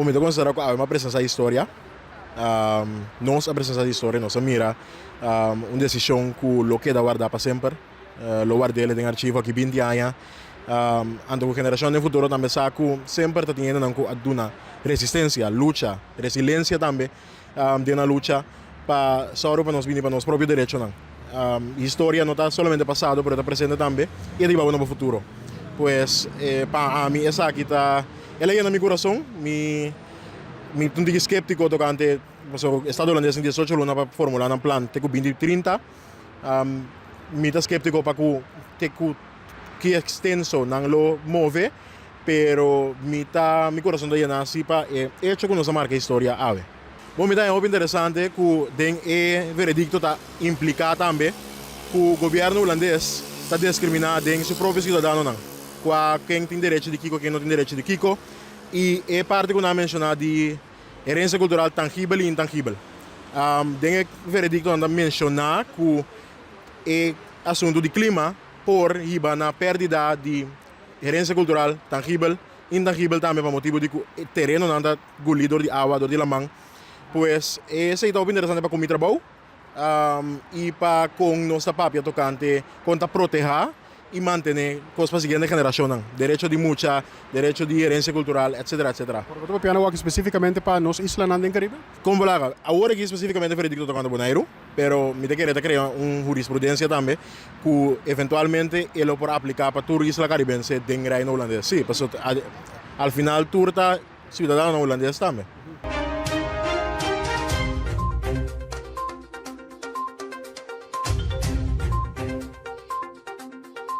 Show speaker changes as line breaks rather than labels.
Momento considero que há uma presença de história. Nós a presença de história, nós mira uma decisão que lo queda guardar para sempre. Lo guardei em archivo aqui 20 anos. Ando a geração de futuro também sabe que sempre está tendo uma resistência, luta, resiliência também de uma luta para saber para nós vir para nosso próprio direito. História não está somente passado, mas está presente também e de para o futuro. Pues para mim essa aqui está, ela é na meu coração, me tunti skeptico tocante o Estado holandês em 18 luna para formular um plano teco 2030. Me está skeptico para que extenso não lo move, pero mi coração da yana assim para hecho que nossa marca história ave. Bom, me dá é muito interessante que den veredicto está implicado também que o governo holandês está discriminando em seu próprio cidadão não. Quem tem direito de Kiko, quem não tem direito de Kiko. E é parte que eu mencionei de herança cultural tangível e intangível. Tem veredicto anda mencionar que é assunto de clima por riba na perda de herança cultural tangível, intangível também para motivo de que o terreno não anda golido de água, de lamang. Pues esse é muito interessante para comer trabalho e para com nossa papia tocante contra proteger e manter para a seguinte geração, direito de mucha, direito de herança cultural, etc, etc.
Por que piano aqui especificamente para nós islas no Caribe?
Como lá, agora aqui especificamente para o Klima Boneiru, pero me querer criar jurisprudência também que eventualmente ele pode aplicar para toda a isla caribense de reino holandês. Sim, porque ao final turta cidadão holandês também.